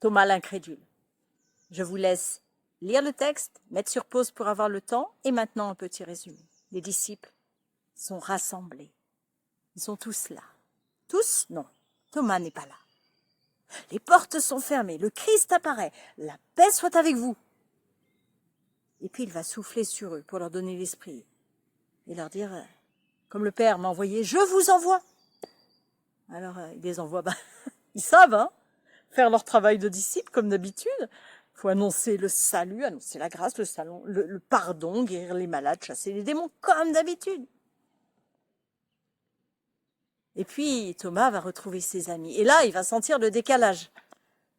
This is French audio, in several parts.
Thomas l'incrédule. Je vous laisse lire le texte, mettre sur pause pour avoir le temps, et maintenant un petit résumé. Les disciples sont rassemblés. Ils sont tous là. Tous? Non. Thomas n'est pas là. Les portes sont fermées, le Christ apparaît, la paix soit avec vous. Et puis il va souffler sur eux pour leur donner l'esprit et leur dire, comme le Père m'a envoyé, je vous envoie. Alors il les envoie, ils savent, faire leur travail de disciples comme d'habitude. Il faut annoncer le salut, annoncer la grâce, le pardon, guérir les malades, chasser les démons comme d'habitude. Et puis Thomas va retrouver ses amis. Et là, il va sentir le décalage.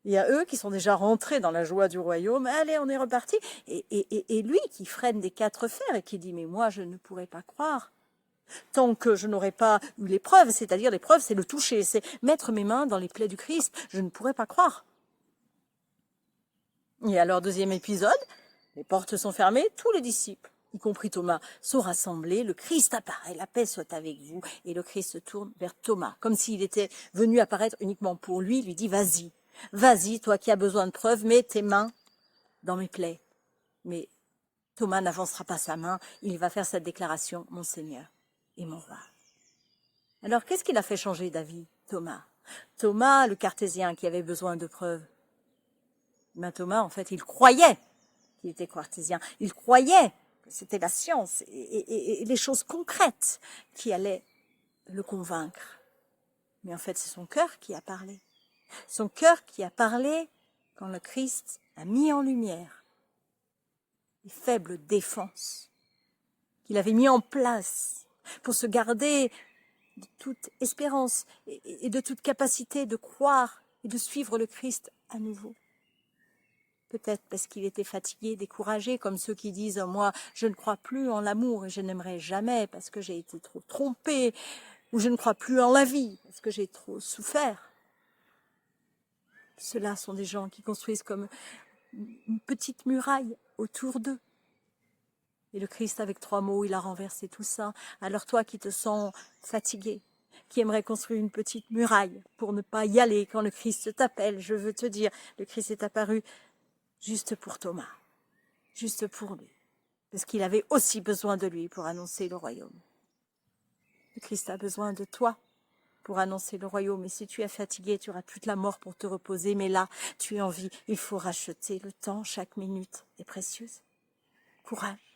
Il y a eux qui sont déjà rentrés dans la joie du royaume. Allez, on est reparti. Et lui qui freine des 4 fers et qui dit, mais moi, je ne pourrais pas croire tant que je n'aurais pas eu l'épreuve. C'est-à-dire, l'épreuve, c'est le toucher, c'est mettre mes mains dans les plaies du Christ. Je ne pourrais pas croire. Et alors, deuxième épisode, les portes sont fermées, tous les disciples, y compris Thomas, sont rassemblés, le Christ apparaît, la paix soit avec vous, et le Christ se tourne vers Thomas, comme s'il était venu apparaître uniquement pour lui, il lui dit, vas-y, vas-y, toi qui as besoin de preuves, mets tes mains dans mes plaies. Mais Thomas n'avancera pas sa main, il va faire cette déclaration, mon Seigneur et mon roi. Alors, qu'est-ce qu'il a fait changer d'avis, Thomas? Thomas, le cartésien qui avait besoin de preuves. Mais Thomas, en fait, il croyait qu'il était cartésien. Il croyait que c'était la science et les choses concrètes qui allaient le convaincre. Mais en fait, c'est son cœur qui a parlé. Son cœur qui a parlé quand le Christ a mis en lumière les faibles défenses qu'il avait mis en place pour se garder de toute espérance et de toute capacité de croire et de suivre le Christ à nouveau. Peut-être parce qu'il était fatigué, découragé, comme ceux qui disent « Moi, je ne crois plus en l'amour et je n'aimerai jamais parce que j'ai été trop trompé » ou « Je ne crois plus en la vie parce que j'ai trop souffert ». Ceux-là sont des gens qui construisent comme une petite muraille autour d'eux. Et le Christ, avec 3 mots, il a renversé tout ça. Alors toi qui te sens fatigué, qui aimerait construire une petite muraille pour ne pas y aller quand le Christ t'appelle, je veux te dire, le Christ est apparu juste pour Thomas, juste pour lui, parce qu'il avait aussi besoin de lui pour annoncer le royaume. Le Christ a besoin de toi pour annoncer le royaume, et si tu es fatigué, tu auras toute la mort pour te reposer, mais là, tu es en vie, il faut racheter le temps, chaque minute est précieuse. Courage.